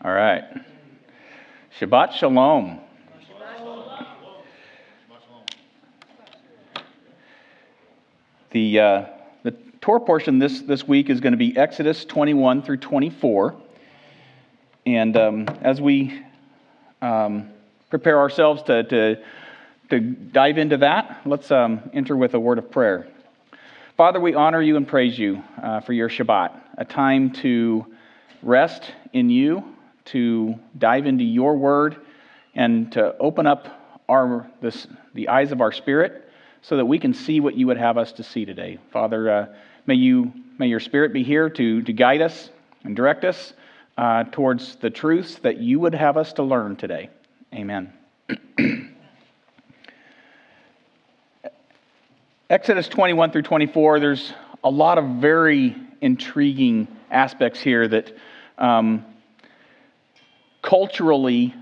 All right. Shabbat Shalom. The Torah portion this week is going to be Exodus 21 through 24. And as we prepare ourselves to dive into that, let's enter with a word of prayer. Father, we honor you and praise you for your Shabbat, a time to rest in you, to dive into your word, and to open up the eyes of our spirit so that we can see what you would have us to see today. Father, may your spirit be here to guide us and direct us towards the truths that you would have us to learn today. Amen. Exodus 21 through 24, there's a lot of very intriguing aspects here that culturally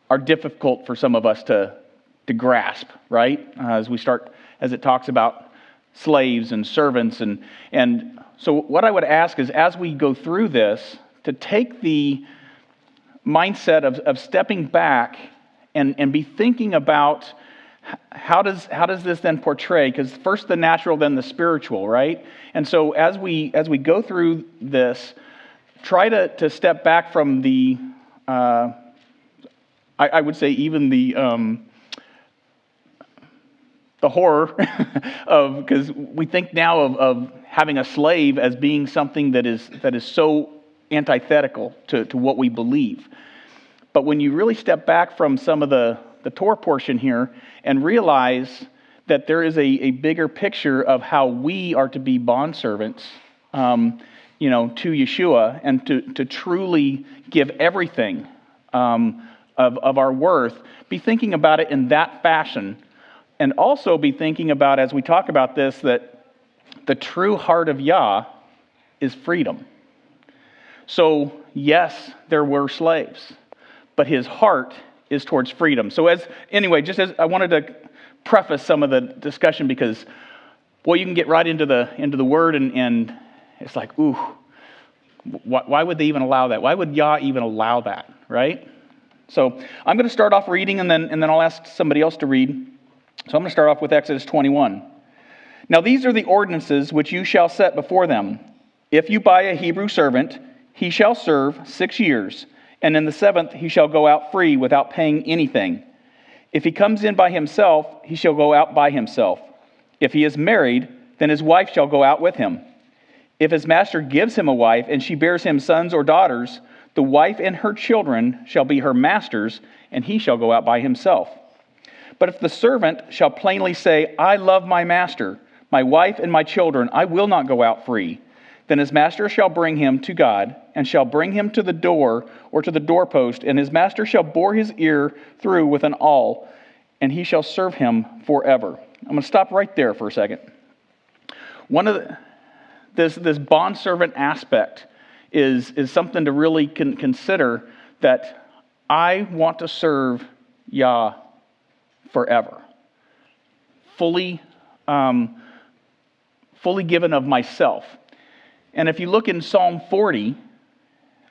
are difficult for some of us to grasp, right? As it talks about slaves and servants. And so what I would ask is, as we go through this, to take the mindset of stepping back and be thinking about how does this then portray? Because first the natural, then the spiritual, right? And so as we go through this, try to step back from the, I would say even the horror of, because we think now of having a slave as being something that is so antithetical to what we believe. But when you really step back from some of the Torah portion here and realize that there is a bigger picture of how we are to be bondservants, to Yeshua, and to truly give everything of our worth, be thinking about it in that fashion. And also be thinking about, as we talk about this, that the true heart of Yah is freedom. So, yes, there were slaves, but his heart is towards freedom. So just as I wanted to preface some of the discussion, because, boy, you can get right into the word, and it's like, ooh, why would they even allow that? Why would Yah even allow that, right? So I'm going to start off reading, and then I'll ask somebody else to read. So I'm going to start off with Exodus 21. Now these are the ordinances which you shall set before them. If you buy a Hebrew servant, he shall serve 6 years, and in the 7th he shall go out free without paying anything. If he comes in by himself, he shall go out by himself. If he is married, then his wife shall go out with him. If his master gives him a wife, and she bears him sons or daughters, the wife and her children shall be her master's, and he shall go out by himself. But if the servant shall plainly say, I love my master, my wife and my children, I will not go out free, then his master shall bring him to God, and shall bring him to the door or to the doorpost, and his master shall bore his ear through with an awl, and he shall serve him forever. I'm going to stop right there for a second. This bondservant aspect is something to really consider, that I want to serve Yah forever, fully given of myself. And if you look in Psalm 40,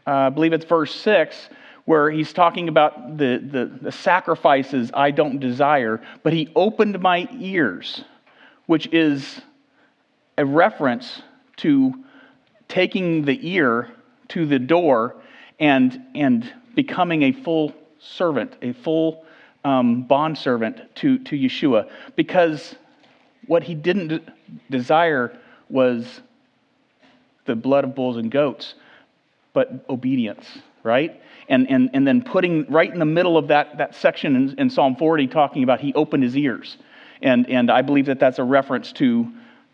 I believe it's verse 6, where he's talking about the sacrifices I don't desire, but he opened my ears, which is a reference to taking the ear to the door and becoming a full servant, a full bondservant to Yeshua, because what he didn't desire was the blood of bulls and goats, but obedience, right? And then putting right in the middle of that section in Psalm 40, talking about he opened his ears, and I believe that that's a reference to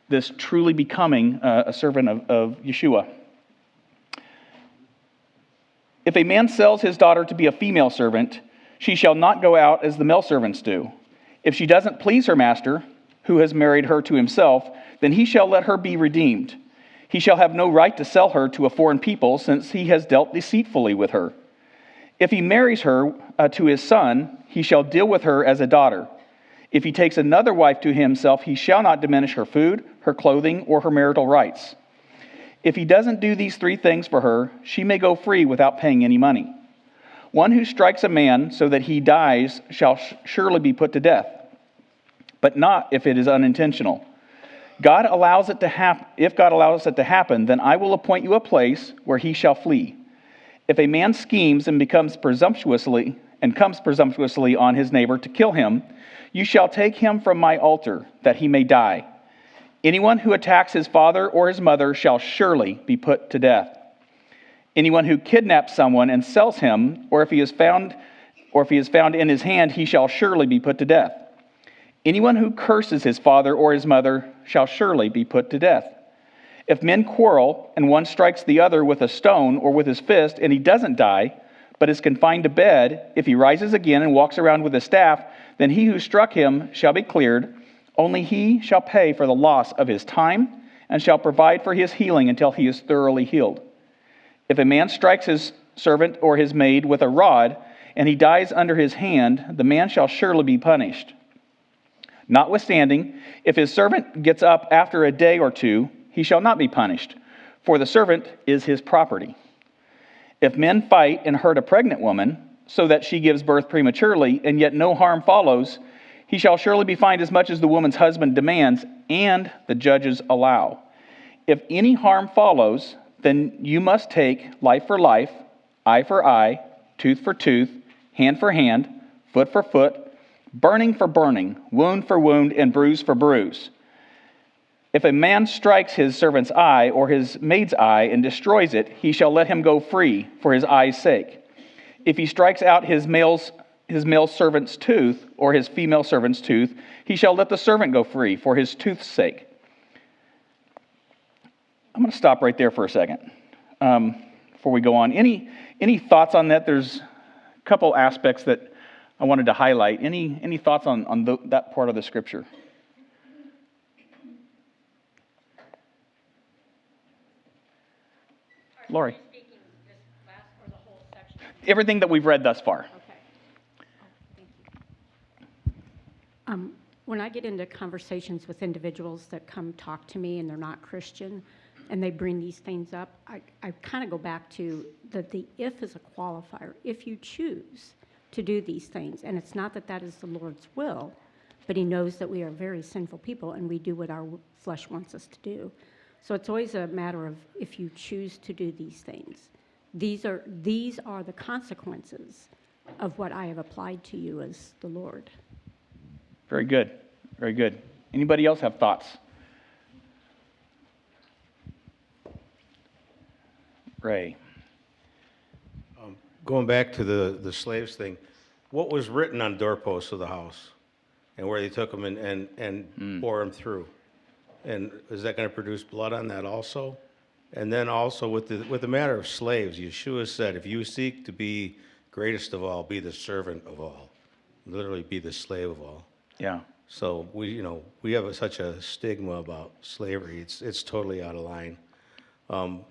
this truly becoming a servant of Yeshua. If a man sells his daughter to be a female servant, she shall not go out as the male servants do. If she doesn't please her master, who has married her to himself, then he shall let her be redeemed. He shall have no right to sell her to a foreign people, since he has dealt deceitfully with her. If he marries her to his son, he shall deal with her as a daughter. If he takes another wife to himself, he shall not diminish her food, her clothing, or her marital rights. If he doesn't do these 3 things for her, she may go free without paying any money. One who strikes a man so that he dies shall surely be put to death, but not if it is unintentional. If God allows it to happen, then I will appoint you a place where he shall flee. If a man schemes and comes presumptuously on his neighbor to kill him, you shall take him from my altar, that he may die. Anyone who attacks his father or his mother shall surely be put to death. Anyone who kidnaps someone and sells him, or if he is found in his hand, he shall surely be put to death. Anyone who curses his father or his mother shall surely be put to death. If men quarrel and one strikes the other with a stone or with his fist and he doesn't die, but is confined to bed, if he rises again and walks around with a staff, then he who struck him shall be cleared. Only he shall pay for the loss of his time and shall provide for his healing until he is thoroughly healed. If a man strikes his servant or his maid with a rod and he dies under his hand, the man shall surely be punished. Notwithstanding, if his servant gets up after a day or 2, he shall not be punished, for the servant is his property. If men fight and hurt a pregnant woman, so that she gives birth prematurely, and yet no harm follows, he shall surely be fined as much as the woman's husband demands, and the judges allow. If any harm follows, then you must take life for life, eye for eye, tooth for tooth, hand for hand, foot for foot, burning for burning, wound for wound, and bruise for bruise. If a man strikes his servant's eye or his maid's eye and destroys it, he shall let him go free for his eye's sake. If he strikes out his male servant's tooth or his female servant's tooth, he shall let the servant go free for his tooth's sake. I'm going to stop right there for a second before we go on. Any thoughts on that? There's a couple aspects that I wanted to highlight. Any thoughts on that part of the scripture? Lori. Are you speaking this last or the whole section? Everything that we've read thus far. Okay. Thank you. When I get into conversations with individuals that come talk to me and they're not Christian and they bring these things up, I kind of go back to the if is a qualifier. If you choose to do these things, and it's not that is the Lord's will, but he knows that we are very sinful people and we do what our flesh wants us to do. So it's always a matter of if you choose to do these things. These are the consequences of what I have applied to you as the Lord. Very good. Very good. Anybody else have thoughts? Ray. Going back to the slaves thing, what was written on doorposts of the house and where they took them and bore them through? And is that going to produce blood on that also? And then also with the matter of slaves, Yeshua said, if you seek to be greatest of all, be the servant of all. Literally be the slave of all. Yeah. So we have such a stigma about slavery. It's totally out of line.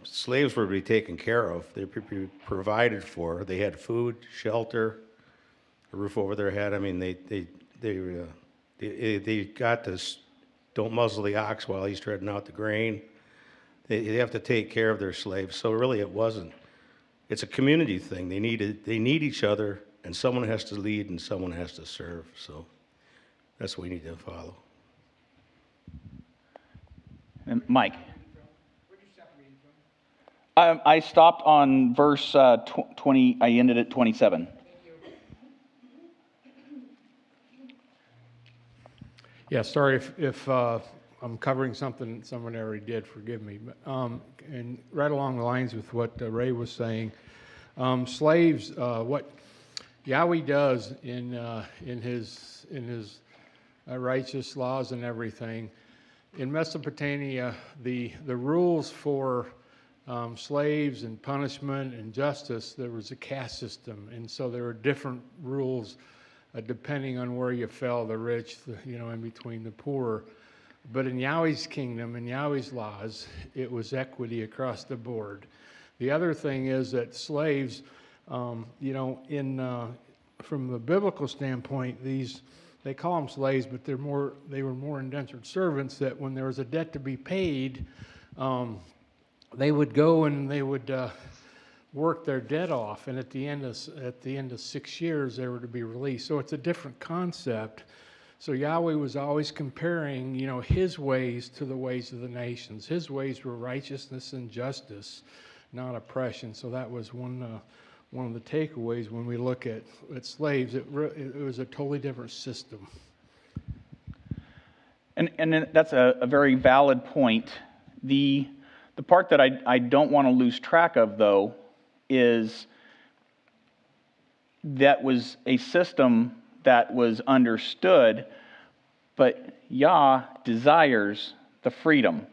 Slaves were to be taken care of. They were provided for. They had food, shelter, a roof over their head. I mean, they got this. Don't muzzle the ox while he's treading out the grain. They have to take care of their slaves. So really, it's a community thing. They need each other, and someone has to lead and someone has to serve. So that's what we need to follow. And Mike. I stopped on verse 20. I ended at 27. Yeah, sorry if I'm covering something someone already did. Forgive me. And right along the lines with what Ray was saying, slaves. What Yahweh does in his righteous laws and everything in Mesopotamia, the rules for slaves and punishment and justice, there was a caste system, and so there were different rules depending on where you fell, the rich, in between the poor. But in Yahweh's kingdom, in Yahweh's laws, it was equity across the board. The other thing is that slaves, from the biblical standpoint, they call them slaves, but they were more indentured servants, that when there was a debt to be paid, they would go and they would work their debt off, and at the end of 6 years, they were to be released. So it's a different concept. So Yahweh was always comparing, his ways to the ways of the nations. His ways were righteousness and justice, not oppression. So that was one of the takeaways when we look at slaves. It was a totally different system. And that's a very valid point. The part that I don't want to lose track of, though, is that was a system that was understood, but Yah desires the freedom.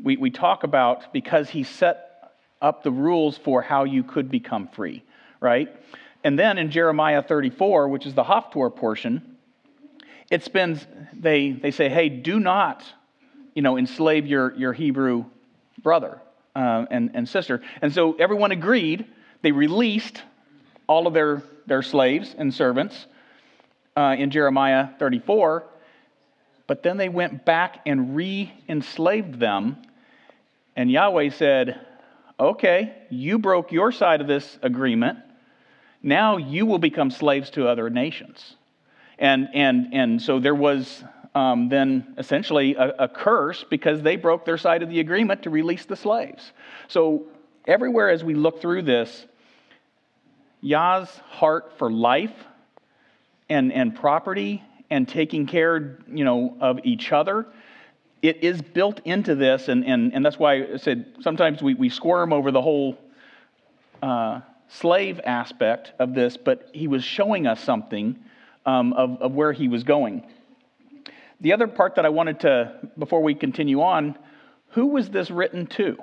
We talk about because he set up the rules for how you could become free, right? And then in Jeremiah 34, which is the Haftorah portion, it spends, they say, hey, do not, enslave your Hebrew brother and sister. And so everyone agreed. They released all of their slaves and servants in Jeremiah 34, but then they went back and re-enslaved them. And Yahweh said, okay, you broke your side of this agreement. Now you will become slaves to other nations. And so there was then essentially a curse because they broke their side of the agreement to release the slaves. So everywhere as we look through this, Yah's heart for life and property and taking care, of each other, it is built into this, and that's why I said sometimes we squirm over the whole slave aspect of this, but he was showing us something of where he was going. The other part that I wanted to, before we continue on, who was this written to?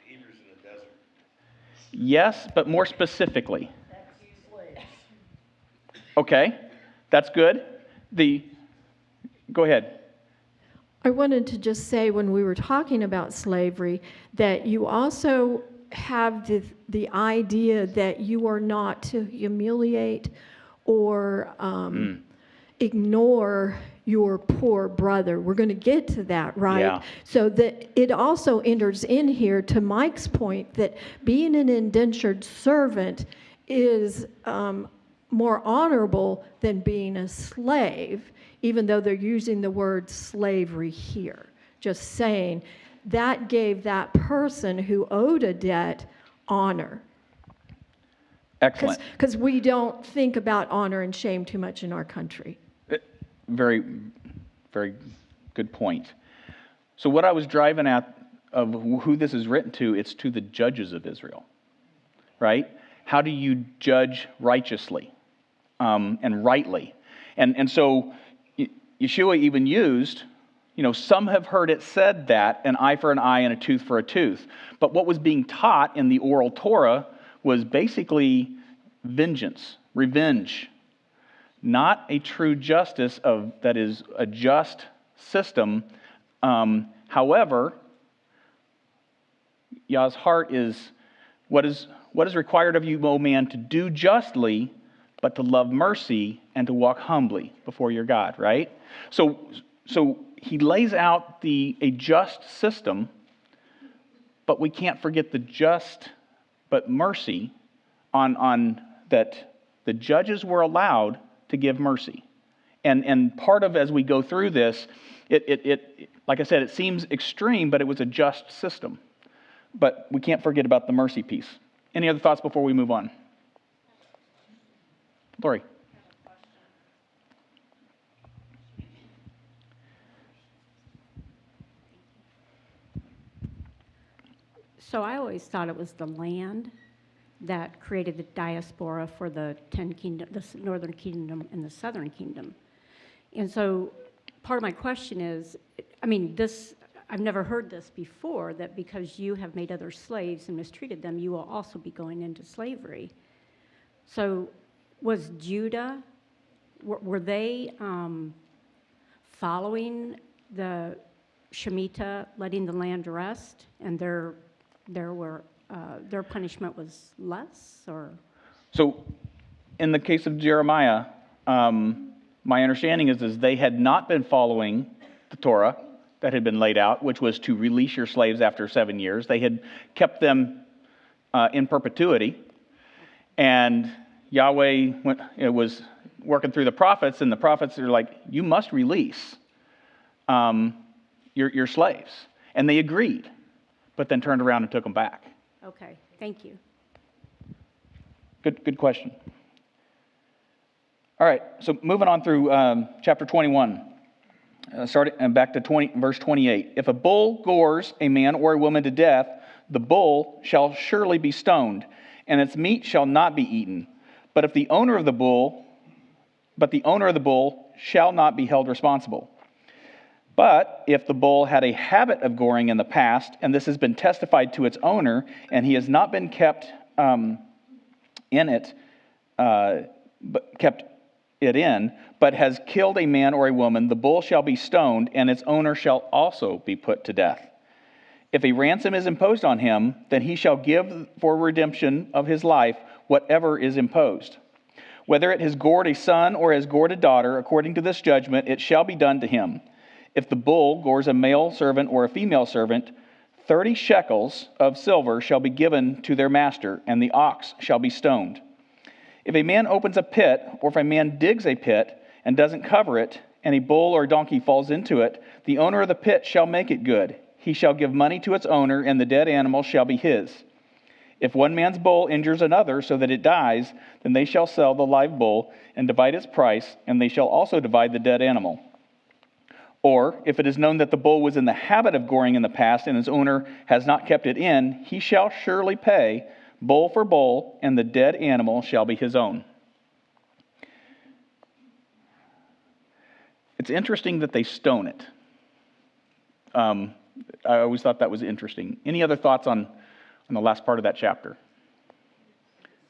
Hebrews in the desert. Yes, but more specifically. Okay, that's good. Go ahead. I wanted to just say when we were talking about slavery that you also have the idea that you are not to humiliate or ignore your poor brother. We're going to get to that, right? Yeah. So that it also enters in here to Mike's point that being an indentured servant is more honorable than being a slave, even though they're using the word slavery here. Just saying that gave that person who owed a debt honor. Excellent. Because we don't think about honor and shame too much in our country. Very, very good point. So what I was driving at of who this is written to, it's to the judges of Israel, right? How do you judge righteously and rightly? And so Yeshua even used, some have heard it said that an eye for an eye and a tooth for a tooth. But what was being taught in the oral Torah was basically vengeance, revenge, not a true justice that is a just system. However, Yah's heart is what is required of you, O man, to do justly, but to love mercy and to walk humbly before your God, right? So he lays out a just system, but we can't forget the just but mercy on that the judges were allowed to give mercy. And part of, as we go through this, it like I said, it seems extreme, but it was a just system. But we can't forget about the mercy piece. Any other thoughts before we move on? Lori. So I always thought it was the land that created the diaspora for the 10 kingdom, the northern kingdom and the southern kingdom. And so part of my question is, I've never heard this before, that because you have made others slaves and mistreated them, you will also be going into slavery. So was Judah, were they following the Shemitah, letting the land rest, and their punishment was less, or? So in the case of Jeremiah, my understanding is they had not been following the Torah that had been laid out, which was to release your slaves after 7 years. They had kept them in perpetuity, and Yahweh was working through the prophets, and the prophets are like, you must release your slaves. And they agreed, but then turned around and took them back. Okay, thank you. Good question. All right, so moving on through chapter 21, starting back to verse 28. If a bull gores a man or a woman to death, the bull shall surely be stoned, and its meat shall not be eaten. But the owner of the bull shall not be held responsible. But if the bull had a habit of goring in the past, and this has been testified to its owner, and he has not been kept but has killed a man or a woman, the bull shall be stoned, and its owner shall also be put to death. If a ransom is imposed on him, then he shall give for redemption of his life whatever is imposed. Whether it has gored a son or has gored a daughter, according to this judgment, it shall be done to him. If the bull gores a male servant or a female servant, 30 shekels of silver shall be given to their master, and the ox shall be stoned. If a man opens a pit, or if a man digs a pit and doesn't cover it, and a bull or donkey falls into it, the owner of the pit shall make it good. He shall give money to its owner, and the dead animal shall be his. If one man's bull injures another so that it dies, then they shall sell the live bull and divide its price, and they shall also divide the dead animal. Or, if it is known that the bull was in the habit of goring in the past, and its owner has not kept it in, he shall surely pay bull for bull, and the dead animal shall be his own. It's interesting that they stone it. I always thought that was interesting. Any other thoughts on the last part of that chapter?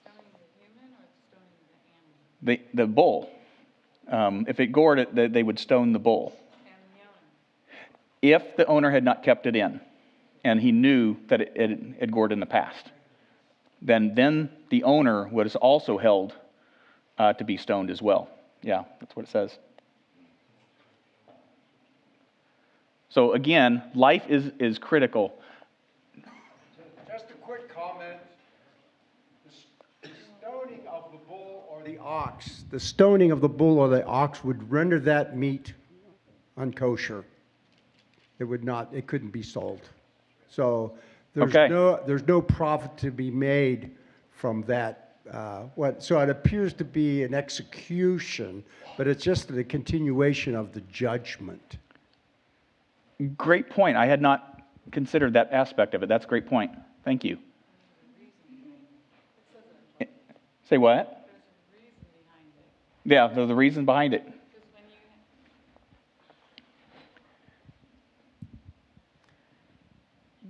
Stoning the human or stoning the animal? The bull. If it gored it, they would stone the bull. And the owner? If the owner had not kept it in, and he knew that it had gored in the past, then the owner was also held to be stoned as well. Yeah, that's what it says. So again, life is critical. Just a quick comment. The stoning of the bull or the ox, the stoning of the bull or the ox would render that meat unkosher. It couldn't be sold. So there's no profit to be made from that. So it appears to be an execution, but it's just the continuation of the judgment. Great point. I had not considered that aspect of it. That's a great point. Thank you. Say what? There's a reason behind it. Yeah, there's a reason behind it. Because when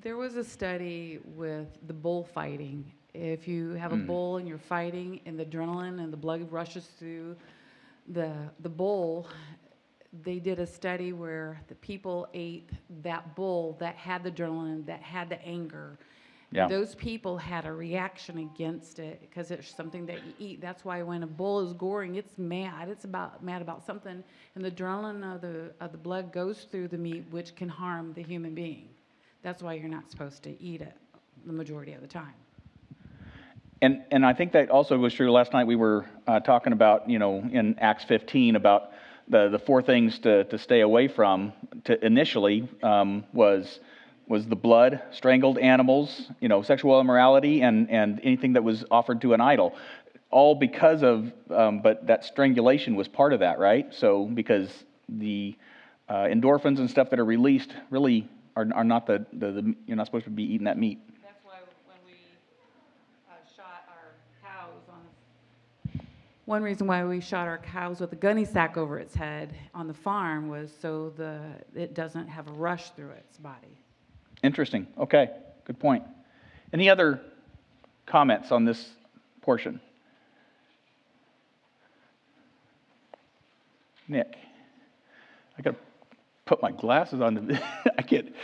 there was a study with the bullfighting. If you have a bull and you're fighting, and the adrenaline and the blood rushes through the bull, they did a study where the people ate that bull that had the adrenaline, that had the anger. Yeah. Those people had a reaction against it because it's something that you eat. That's why when a bull is goring, it's mad. It's mad about something, and the adrenaline of the blood goes through the meat, which can harm the human being. That's why you're not supposed to eat it the majority of the time. And I think that also was true. Last night we were talking about, in Acts 15 about the four things to stay away from. Initially was the blood, strangled animals, sexual immorality, and anything that was offered to an idol. All because of, but that strangulation was part of that, right? So because the endorphins and stuff that are released really are not you're not supposed to be eating that meat. That's why when we shot our cows one reason why we shot our cows with a gunny sack over its head on the farm was so it doesn't have a rush through its body. Interesting. Okay, good point. Any other comments on this portion? Nick, I got to put my glasses on. I can't.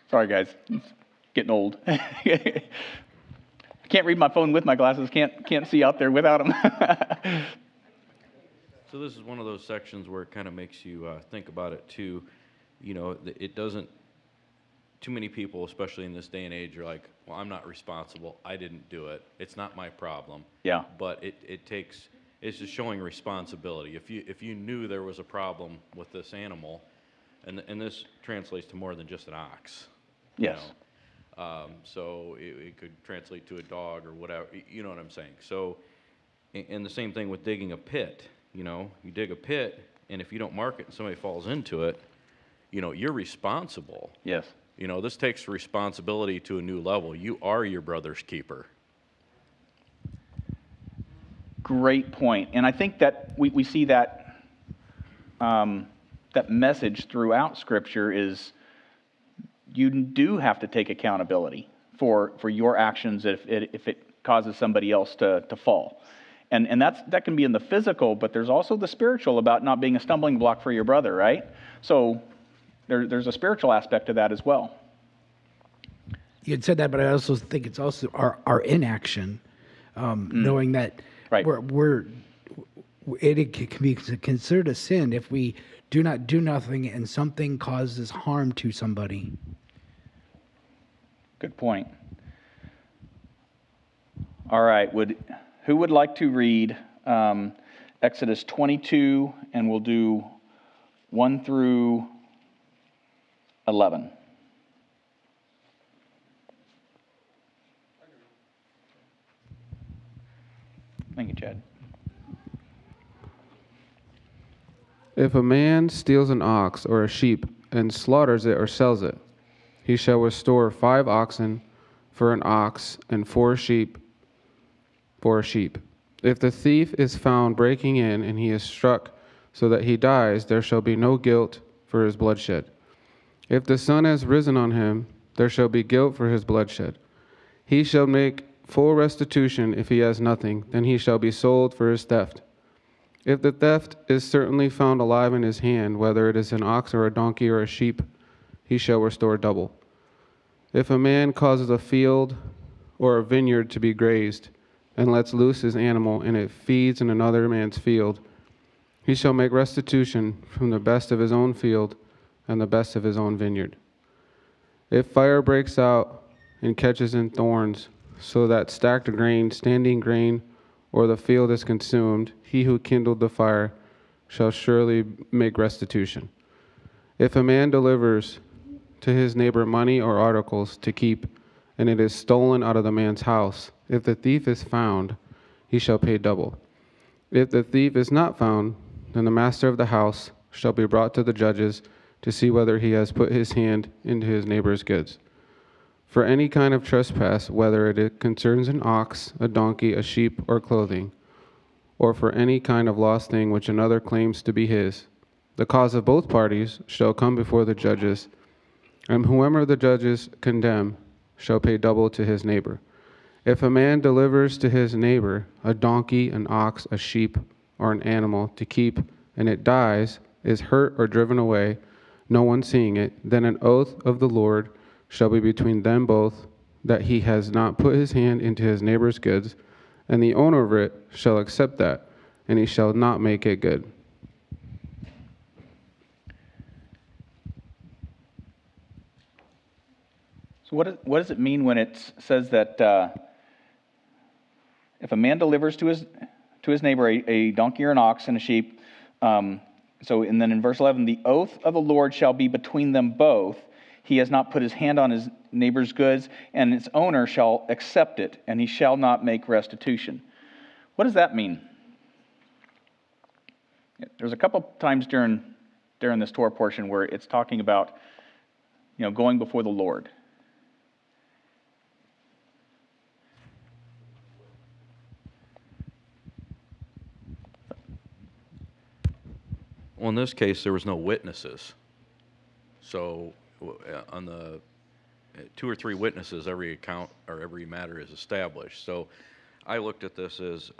Sorry, guys. It's getting old. I can't read my phone with my glasses. Can't see out there without them. So this is one of those sections where it kind of makes you think about it too. it doesn't, too many people, especially in this day and age, are like, well, I'm not responsible. I didn't do it. It's not my problem. Yeah. But it's just showing responsibility. If you knew there was a problem with this animal, and this translates to more than just an ox. Yes. So it could translate to a dog or whatever, you know what I'm saying? So, and the same thing with digging a pit, you dig a pit, and if you don't mark it and somebody falls into it, you're responsible. Yes. This takes responsibility to a new level. You are your brother's keeper. Great point. And I think that we see that that message throughout Scripture is you do have to take accountability for your actions if it causes somebody else to fall. And that can be in the physical, but there's also the spiritual about not being a stumbling block for your brother, right? So there's a spiritual aspect to that as well. You had said that, but I also think it's also our inaction, knowing that Right. it can be considered a sin if we do not do nothing and something causes harm to somebody. Good point. All right. Who would like to read Exodus 22, and we'll do 1 through 11. Thank you, Chad. If a man steals an ox or a sheep and slaughters it or sells it, he shall restore 5 oxen for an ox and 4 sheep for a sheep. If the thief is found breaking in and he is struck so that he dies, there shall be no guilt for his bloodshed. If the sun has risen on him, there shall be guilt for his bloodshed. He shall make full restitution if he has nothing, then he shall be sold for his theft. If the theft is certainly found alive in his hand, whether it is an ox or a donkey or a sheep, he shall restore double. If a man causes a field or a vineyard to be grazed, and lets loose his animal, and it feeds in another man's field, he shall make restitution from the best of his own field and the best of his own vineyard. If fire breaks out and catches in thorns, so that stacked grain, standing grain, or the field is consumed, he who kindled the fire shall surely make restitution. If a man delivers to his neighbor money or articles to keep, and it is stolen out of the man's house, if the thief is found, he shall pay double. If the thief is not found, then the master of the house shall be brought to the judges to see whether he has put his hand into his neighbor's goods. For any kind of trespass, whether it concerns an ox, a donkey, a sheep, or clothing, or for any kind of lost thing which another claims to be his, the cause of both parties shall come before the judges, and whoever the judges condemn shall pay double to his neighbor. If a man delivers to his neighbor a donkey, an ox, a sheep, or an animal to keep, and it dies, is hurt or driven away, no one seeing it, then an oath of the Lord shall be between them both, that he has not put his hand into his neighbor's goods, and the owner of it shall accept that, and he shall not make it good. So what does it mean when it says that if a man delivers to his neighbor a donkey or an ox and a sheep, and then in verse 11, the oath of the Lord shall be between them both. He has not put his hand on his neighbor's goods, and its owner shall accept it, and he shall not make restitution. What does that mean? There's a couple times during this Torah portion where it's talking about, going before the Lord. Well, in this case, there was no witnesses. So on the 2 or 3 witnesses, every account or every matter is established. So I looked at this as,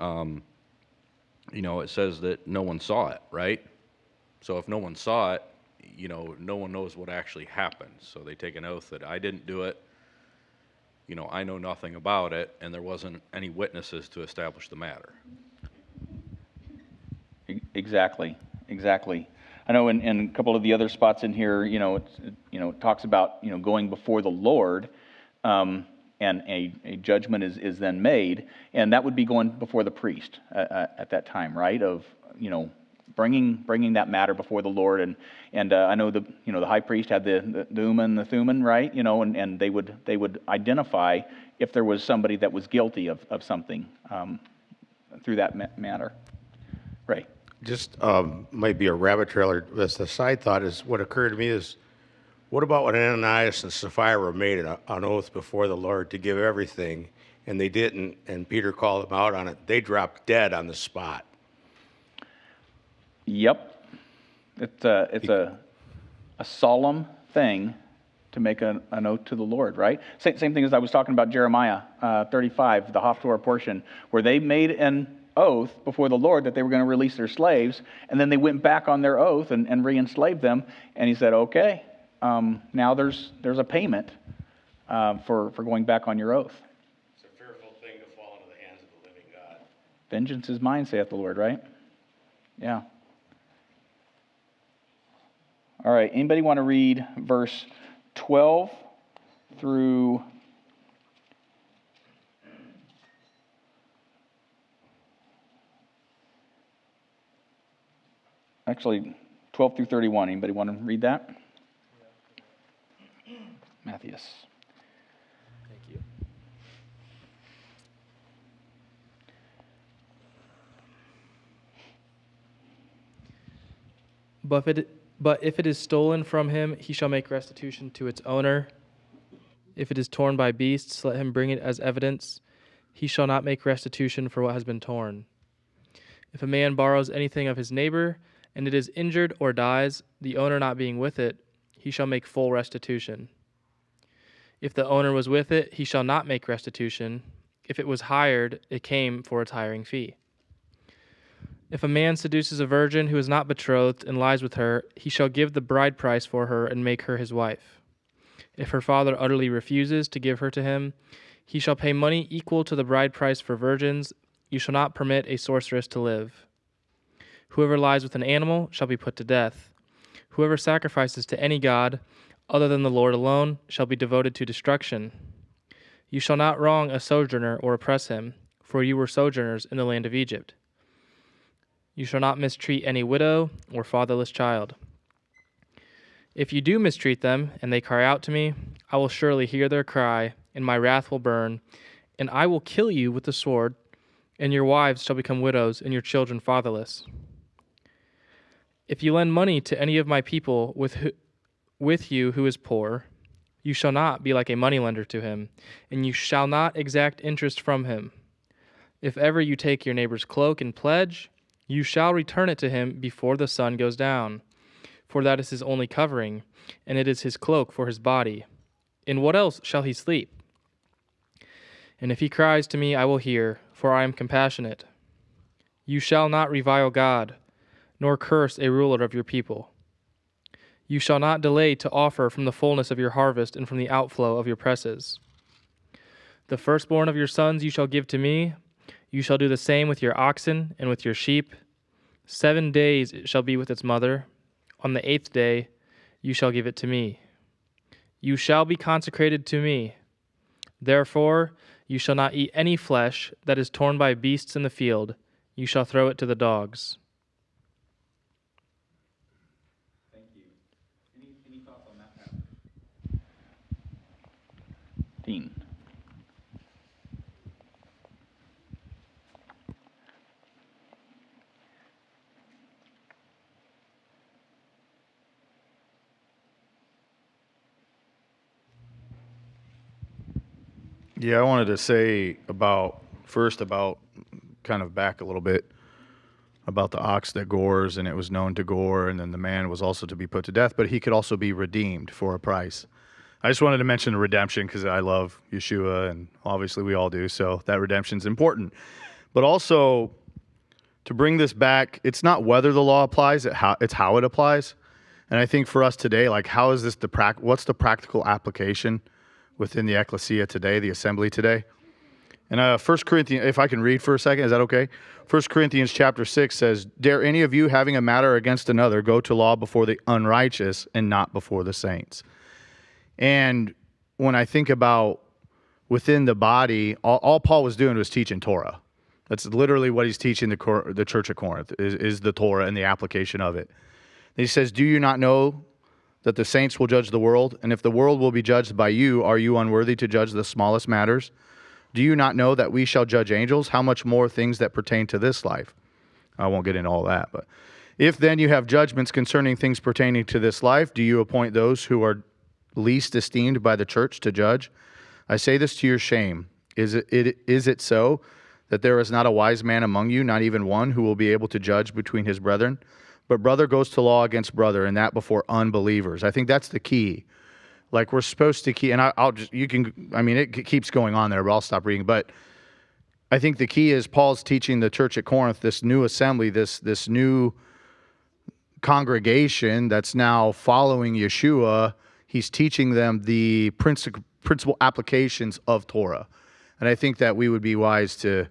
it says that no one saw it, right? So if no one saw it, no one knows what actually happened. So they take an oath that I didn't do it, I know nothing about it, and there wasn't any witnesses to establish the matter. Exactly. I know in a couple of the other spots in here, it talks about, going before the Lord, and a judgment is then made, and that would be going before the priest at that time, right? Of, bringing that matter before the Lord, and I know the high priest had the Urim and the Thummim, right? And they would identify if there was somebody that was guilty of something through that matter. Ray. Just might be a rabbit trail. As a side thought, is what occurred to me is, what about when Ananias and Sapphira made an oath before the Lord to give everything, and they didn't, and Peter called them out on it? They dropped dead on the spot. Yep, it's a solemn thing to make an oath to the Lord, right? Same thing as I was talking about Jeremiah 35, the Haftorah portion, where they made an oath before the Lord that they were going to release their slaves, and then they went back on their oath and re-enslaved them, and he said, okay, now there's a payment for going back on your oath. It's a fearful thing to fall into the hands of the living God. Vengeance is mine, saith the Lord, right? Yeah. All right, anybody want to read verse 12 through... Actually, 12 through 31. Anybody want to read that? Matthias. Thank you. But if it is stolen from him, he shall make restitution to its owner. If it is torn by beasts, let him bring it as evidence. He shall not make restitution for what has been torn. If a man borrows anything of his neighbor, and it is injured or dies, the owner not being with it, he shall make full restitution. If the owner was with it, he shall not make restitution. If it was hired, it came for its hiring fee. If a man seduces a virgin who is not betrothed and lies with her, he shall give the bride price for her and make her his wife. If her father utterly refuses to give her to him, he shall pay money equal to the bride price for virgins. You shall not permit a sorceress to live. Whoever lies with an animal shall be put to death. Whoever sacrifices to any god other than the Lord alone shall be devoted to destruction. You shall not wrong a sojourner or oppress him, for you were sojourners in the land of Egypt. You shall not mistreat any widow or fatherless child. If you do mistreat them, and they cry out to me, I will surely hear their cry, and my wrath will burn, and I will kill you with the sword, and your wives shall become widows, and your children fatherless. If you lend money to any of my people with you who is poor, you shall not be like a moneylender to him, and you shall not exact interest from him. If ever you take your neighbor's cloak and pledge, you shall return it to him before the sun goes down, for that is his only covering, and it is his cloak for his body. In what else shall he sleep? And if he cries to me, I will hear, for I am compassionate. You shall not revile God, nor curse a ruler of your people. You shall not delay to offer from the fullness of your harvest and from the outflow of your presses. The firstborn of your sons you shall give to me. You shall do the same with your oxen and with your sheep. 7 days it shall be with its mother. On the 8th day you shall give it to me. You shall be consecrated to me. Therefore you shall not eat any flesh that is torn by beasts in the field. You shall throw it to the dogs. Thank you. Any thoughts on that? Dean. Yeah, I wanted to say about kind of back a little bit about the ox that gores, and it was known to gore, and then the man was also to be put to death, but he could also be redeemed for a price. I just wanted to mention redemption because I love Yeshua, and obviously we all do, so that redemption's important. But also, to bring this back, it's not whether the law applies, it's how it applies. And I think for us today, like, how is this what's the practical application within the ecclesia today, the assembly today? And 1 Corinthians, if I can read for a second, is that okay? 1 Corinthians chapter 6 says, "Dare any of you, having a matter against another, go to law before the unrighteous and not before the saints?" And when I think about within the body, all Paul was doing was teaching Torah. That's literally what he's teaching the church of Corinth, is the Torah and the application of it. And he says, "Do you not know that the saints will judge the world? And if the world will be judged by you, are you unworthy to judge the smallest matters? Do you not know that we shall judge angels? How much more things that pertain to this life?" I won't get into all that, but if then you have judgments concerning things pertaining to this life, do you appoint those who are least esteemed by the church to judge? I say this to your shame. Is it so that there is not a wise man among you, not even one, who will be able to judge between his brethren? But brother goes to law against brother, and that before unbelievers. I think that's the key. Like, we're supposed to keep, and it keeps going on there, but I'll stop reading. But I think the key is Paul's teaching the church at Corinth, this new assembly, this new congregation that's now following Yeshua. He's teaching them the principal applications of Torah. And I think that we would be wise to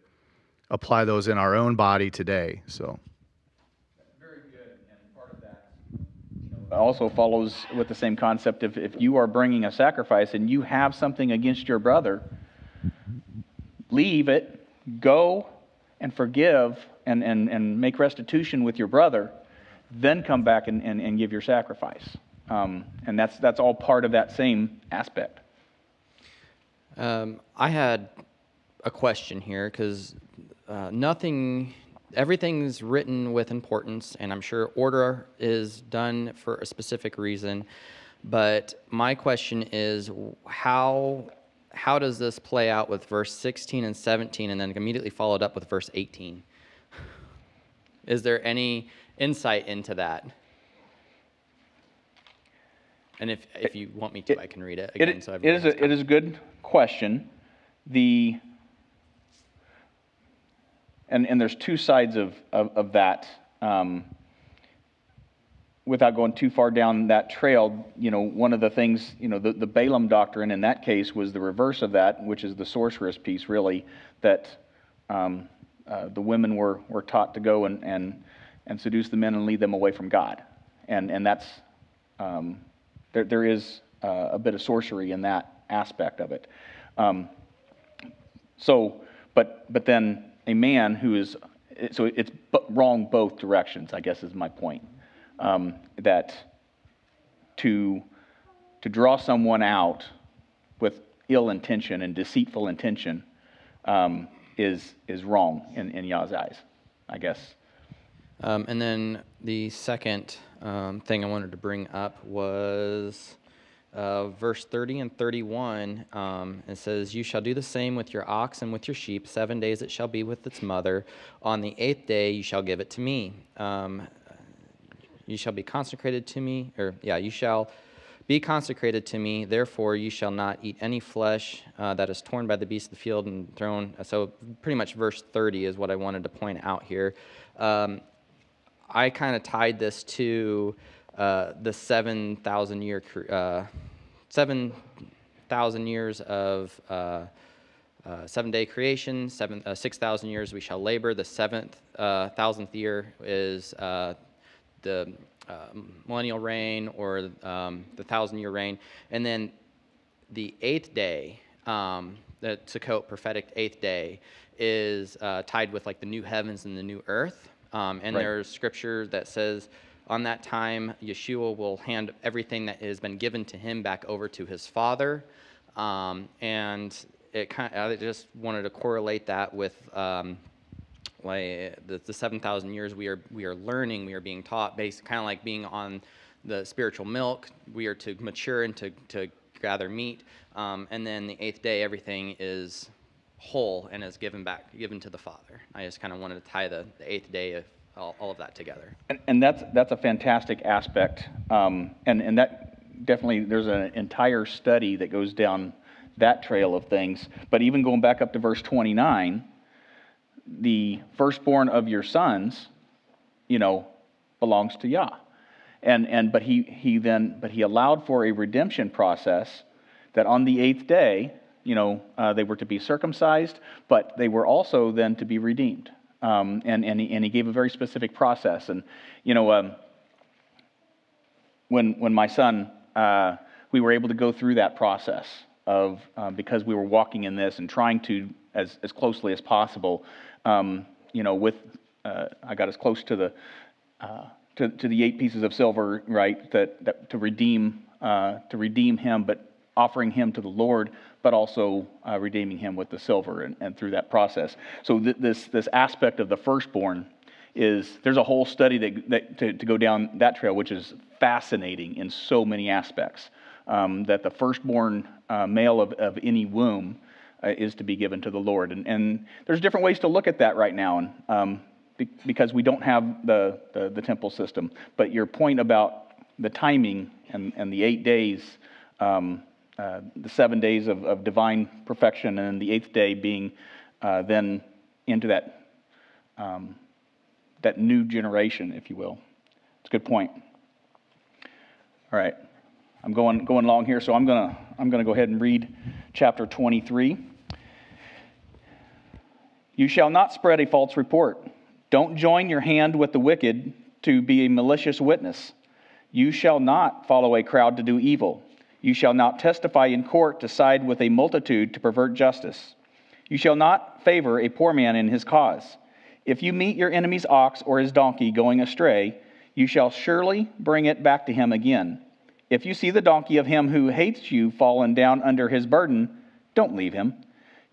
apply those in our own body today. So. Very good, and part of that also follows with the same concept of if you are bringing a sacrifice and you have something against your brother, leave it, go and forgive and make restitution with your brother, then come back and give your sacrifice. And that's all part of that same aspect. I had a question here because everything's written with importance, and I'm sure order is done for a specific reason. But my question is, how does this play out with verse 16 and 17, and then immediately followed up with verse 18? Is there any insight into that? And if you want me to, I can read it again. It is a good question. And there's two sides of that. Without going too far down that trail, one of the things, the Balaam doctrine in that case was the reverse of that, which is the sorceress piece, really, that the women were taught to go and seduce the men and lead them away from God. And that's, there is a bit of sorcery in that aspect of it. But then a man who is, so it's wrong both directions, I guess is my point. That to draw someone out with ill intention and deceitful intention is wrong in Yah's eyes, I guess. And then the second thing I wanted to bring up was verse 30 and 31. It says, "You shall do the same with your ox and with your sheep. 7 days it shall be with its mother. On the 8th day you shall give it to me. You shall be consecrated to me," you shall be consecrated to me. Therefore you shall not eat any flesh that is torn by the beasts of the field and thrown. So pretty much verse 30 is what I wanted to point out here. I kind of tied this to the 7,000 years of 7-day creation. 6,000 years we shall labor. The 7,000th year is the millennial reign, or the 1,000-year reign. And then the 8th day, the Sukkot prophetic 8th day, is tied with like the new heavens and the new earth. And right. There's scripture that says on that time Yeshua will hand everything that has been given to him back over to his Father. And I just wanted to correlate that with like the 7,000 years we are learning, we are being taught, kind of like being on the spiritual milk. We are to mature and to gather meat, and then the 8th day everything is whole and is given to the Father. I just kind of wanted to tie the 8th day of all of that together. And that's a fantastic aspect, and that definitely, there's an entire study that goes down that trail of things. But even going back up to verse 29. The firstborn of your sons, belongs to Yah, but he allowed for a redemption process that on the 8th day, they were to be circumcised, but they were also then to be redeemed. And he gave a very specific process. And, when my son, we were able to go through that process of, because we were walking in this and trying to, as closely as possible, I got as close to the 8 pieces of silver, right, that to redeem him, but offering him to the Lord, but also redeeming him with the silver, and through that process. So this aspect of the firstborn there's a whole study that to go down that trail, which is fascinating in so many aspects. That the firstborn male of any womb is to be given to the Lord, and there's different ways to look at that right now, and because we don't have the temple system. But your point about the timing and the 8 days, the 7 days of divine perfection, and then the 8th day being then into that new generation, if you will. It's a good point. All right, I'm going along here, so I'm gonna go ahead and read chapter 23. You shall not spread a false report. Don't join your hand with the wicked to be a malicious witness. You shall not follow a crowd to do evil. You shall not testify in court to side with a multitude to pervert justice. You shall not favor a poor man in his cause. If you meet your enemy's ox or his donkey going astray, you shall surely bring it back to him again. If you see the donkey of him who hates you fallen down under his burden, don't leave him.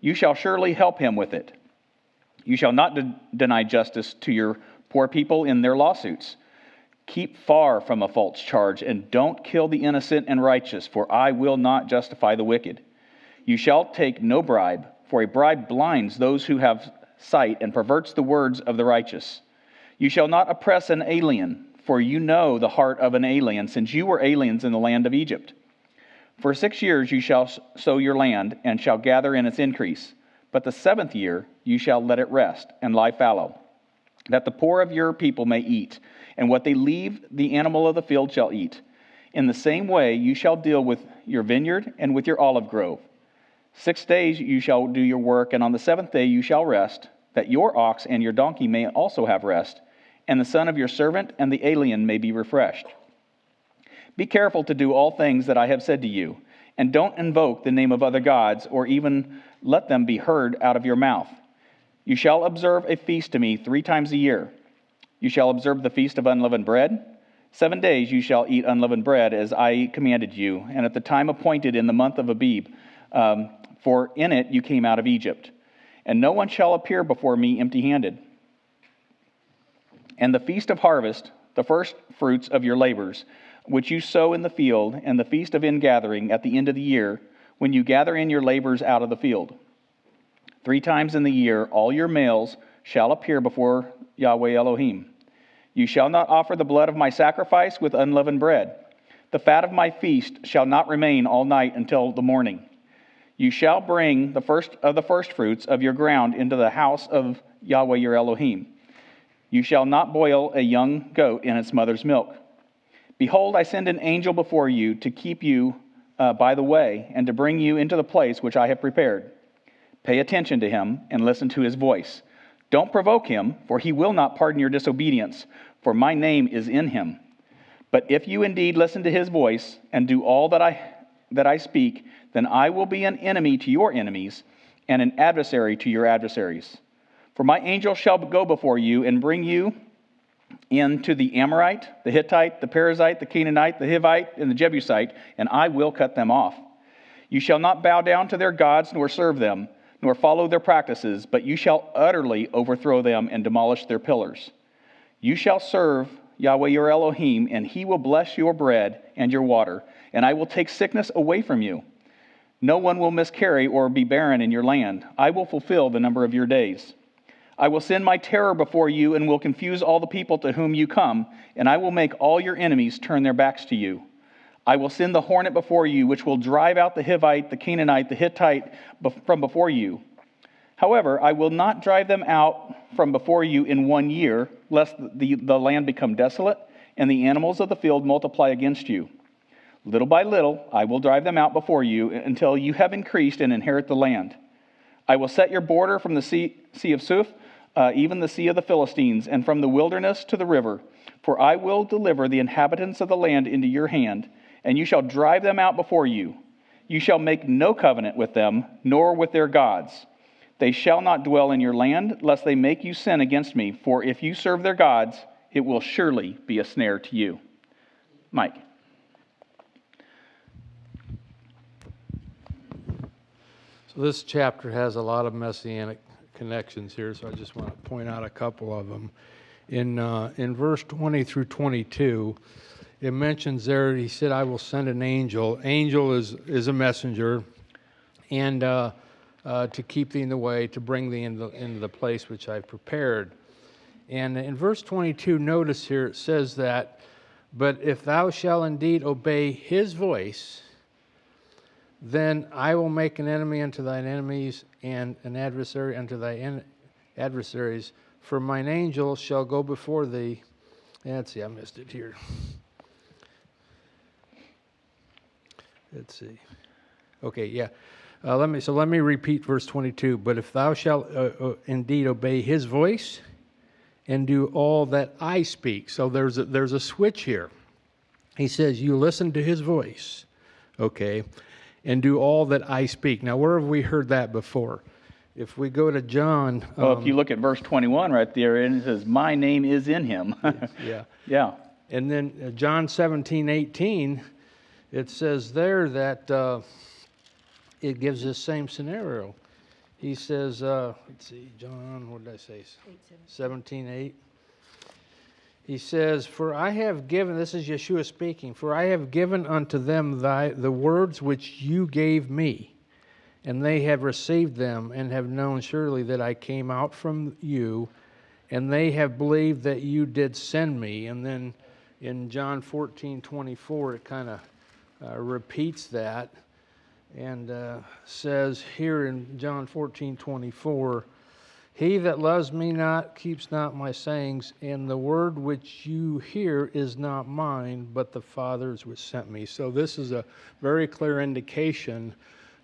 You shall surely help him with it. You shall not deny justice to your poor people in their lawsuits. Keep far from a false charge, and don't kill the innocent and righteous, for I will not justify the wicked. You shall take no bribe, for a bribe blinds those who have sight and perverts the words of the righteous. You shall not oppress an alien, for you know the heart of an alien, since you were aliens in the land of Egypt. For 6 years you shall sow your land, and shall gather in its increase. But the 7th year you shall let it rest, and lie fallow, that the poor of your people may eat, and what they leave the animal of the field shall eat. In the same way you shall deal with your vineyard and with your olive grove. 6 days you shall do your work, and on the 7th day you shall rest, that your ox and your donkey may also have rest, and the son of your servant and the alien may be refreshed. Be careful to do all things that I have said to you, and don't invoke the name of other gods, or even let them be heard out of your mouth. You shall observe a feast to me 3 times a year. You shall observe the feast of unleavened bread. 7 days you shall eat unleavened bread, as I commanded you, and at the time appointed in the month of Abib, for in it you came out of Egypt. And no one shall appear before me empty-handed. And the feast of harvest, the first fruits of your labors, which you sow in the field, and the feast of ingathering at the end of the year, when you gather in your labors out of the field. 3 times in the year all your males shall appear before Yahweh Elohim. You shall not offer the blood of my sacrifice with unleavened bread. The fat of my feast shall not remain all night until the morning. You shall bring the first of the firstfruits of your ground into the house of Yahweh your Elohim. You shall not boil a young goat in its mother's milk. Behold, I send an angel before you to keep you by the way, and to bring you into the place which I have prepared. Pay attention to him and listen to his voice. Don't provoke him, for he will not pardon your disobedience, for my name is in him. But if you indeed listen to his voice and do all that I speak, then I will be an enemy to your enemies and an adversary to your adversaries. For my angel shall go before you and bring you into the Amorite, the Hittite, the Perizzite, the Canaanite, the Hivite, and the Jebusite, and I will cut them off. You shall not bow down to their gods nor serve them, nor follow their practices, but you shall utterly overthrow them and demolish their pillars. You shall serve Yahweh your Elohim, and he will bless your bread and your water, and I will take sickness away from you. No one will miscarry or be barren in your land. I will fulfill the number of your days. I will send my terror before you and will confuse all the people to whom you come, and I will make all your enemies turn their backs to you. I will send the hornet before you, which will drive out the Hivite, the Canaanite, the Hittite from before you. However, I will not drive them out from before you in 1 year, lest the land become desolate and the animals of the field multiply against you. Little by little, I will drive them out before you until you have increased and inherit the land. I will set your border from the sea of Suf, even the sea of the Philistines, and from the wilderness to the river. For I will deliver the inhabitants of the land into your hand, and you shall drive them out before you. You shall make no covenant with them, nor with their gods. They shall not dwell in your land, lest they make you sin against me. For if you serve their gods, it will surely be a snare to you. Mike. So this chapter has a lot of messianic connections here, so I just want to point out a couple of them. In verse 20 through 22, it mentions there, he said, I will send an angel. Angel is a messenger, and to keep thee in the way, to bring thee into the place which I've prepared. And in verse 22, notice here, it says that, but if thou shalt indeed obey his voice, then I will make an enemy unto thine enemies, and an adversary unto thy adversaries. For mine angel shall go before thee. Let's see, I missed it here. Let's see. Okay, yeah. Let me repeat verse 22. But if thou shalt indeed obey his voice, and do all that I speak. So there's a switch here. He says, you listen to his voice, okay, and do all that I speak. Now, where have we heard that before? If we go to John... Well, if you look at verse 21 right there, and it says, my name is in him. Yeah. Yeah. And then John 17:18, it says there that it gives this same scenario. He says, let's see, John, what did I say? 17:8. He says, for I have given, this is Yeshua speaking, for I have given unto them the words which you gave me, and they have received them, and have known surely that I came out from you, and they have believed that you did send me. And then in John 14:24, it kind of repeats that, and says here in John 14:24, he that loves me not keeps not my sayings, and the word which you hear is not mine, but the Father's which sent me. So this is a very clear indication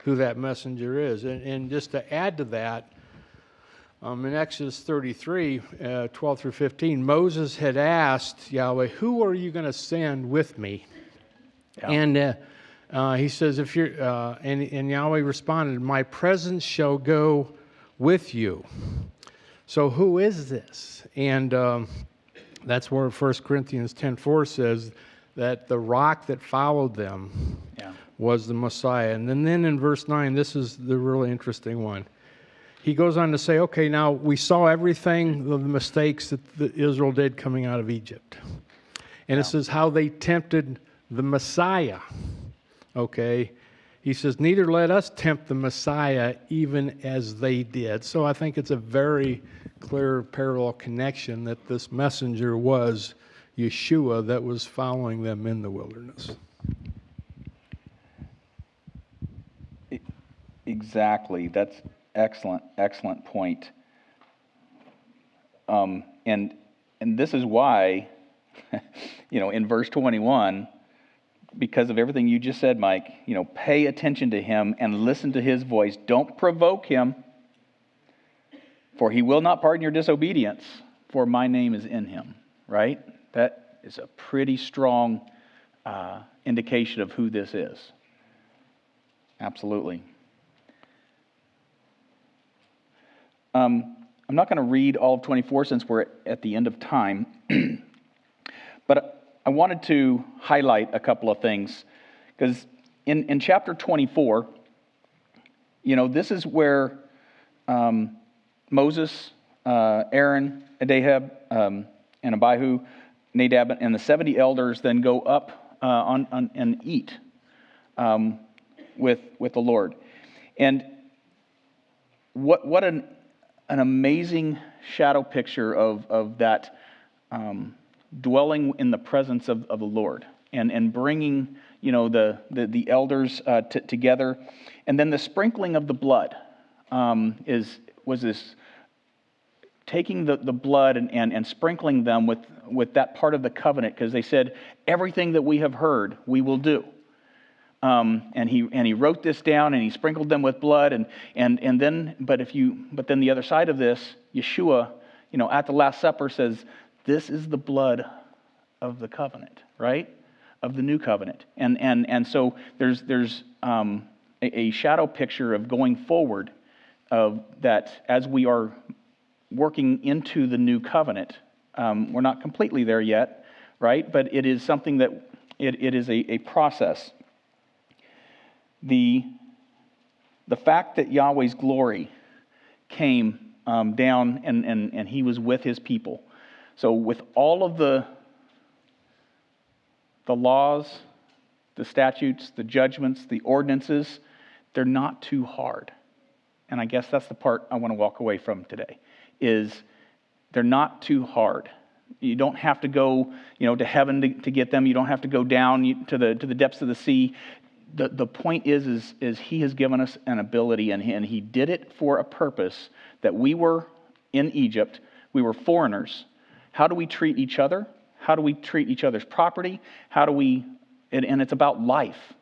who that messenger is. And just to add to that, in Exodus 33, 12 through 15, Moses had asked Yahweh, who are you going to send with me? Yeah. And he says, if you're, and Yahweh responded, my presence shall go with you. So who is this? And that's where 1 Corinthians 10:4 says that the rock that followed them was the Messiah. And then in verse 9, this is the really interesting one. He goes on to say, okay, now we saw everything, the mistakes that Israel did coming out of Egypt. And it says how they tempted the Messiah. Okay. He says, neither let us tempt the Messiah even as they did. So I think it's a very clear parallel connection that this messenger was Yeshua that was following them in the wilderness. Exactly. That's excellent point. And this is why, in verse 21, because of everything you just said, Mike, pay attention to him and listen to his voice. Don't provoke him, for he will not pardon your disobedience, for my name is in him, right? That is a pretty strong indication of who this is. Absolutely. I'm not going to read all of 24 since we're at the end of time, but I wanted to highlight a couple of things, because in chapter 24, this is where Moses, Aaron, Nadab, and Abihu, Nadab, and the 70 elders then go up and eat with the Lord. And what an amazing shadow picture of that dwelling in the presence of the Lord and bringing the elders together, and then the sprinkling of the blood was this taking the blood and sprinkling them with that part of the covenant, because they said, everything that we have heard we will do. and he wrote this down, and he sprinkled them with blood, and then the other side of this, Yeshua, at the Last Supper says, "This is the blood of the covenant," right? Of the new covenant, and so there's a shadow picture of going forward, of that as we are working into the new covenant. We're not completely there yet, right? But it is something that it is a process. The fact that Yahweh's glory came down and he was with his people. So with all of the laws, the statutes, the judgments, the ordinances, they're not too hard. And I guess that's the part I want to walk away from today, is they're not too hard. You don't have to go, to heaven to get them. You don't have to go down to the depths of the sea. The point is he has given us an ability, and he did it for a purpose, that we were in Egypt. We were foreigners. How do we treat each other? How do we treat each other's property? And it's about life,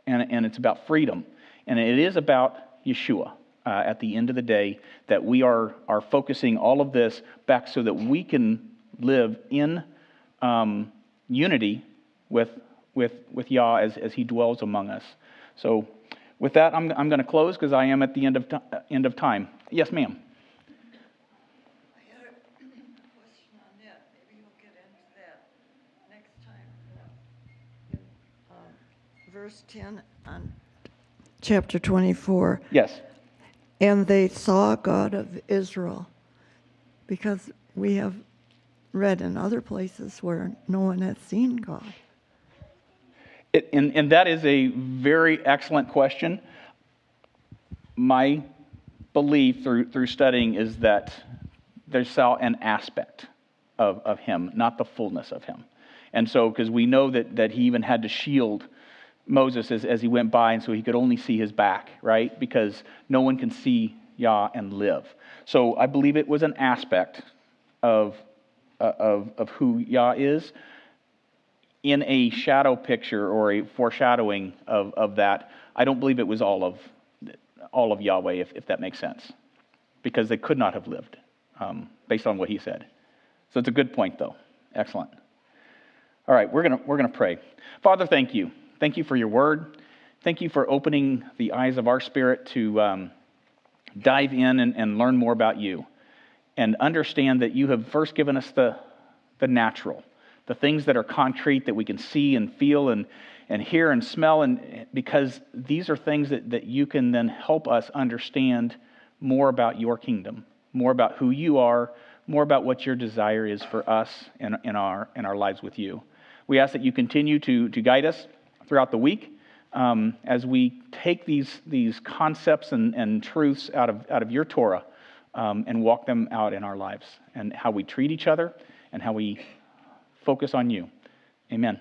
and it's about freedom. And it is about Yeshua at the end of the day, that we are focusing all of this back so that we can live in unity with Yah as he dwells among us. So with that, I'm going to close because I am at the end of time. Yes, ma'am. I had a question on that. Maybe you'll get into that next time. In verse 10 on chapter 24. Yes. And they saw God of Israel, because we have read in other places where no one has seen God. And that is a very excellent question. My belief through studying is that they saw an aspect of him, not the fullness of him. And so, because we know that he even had to shield Moses as he went by, and so he could only see his back, right? Because no one can see Yah and live. So I believe it was an aspect of who Yah is, in a shadow picture or a foreshadowing of that. I don't believe it was all of Yahweh, if that makes sense, because they could not have lived based on what he said. So it's a good point, though. Excellent. All right, we're gonna pray. Father, thank you. Thank you for your word. Thank you for opening the eyes of our spirit to dive in and learn more about you, and understand that you have first given us the natural, the things that are concrete, that we can see and feel and hear and smell, and because these are things that you can then help us understand more about your kingdom, more about who you are, more about what your desire is for us in our lives with you. We ask that you continue to guide us throughout the week as we take these concepts and truths out of your Torah and walk them out in our lives, and how we treat each other and how we focus on you. Amen.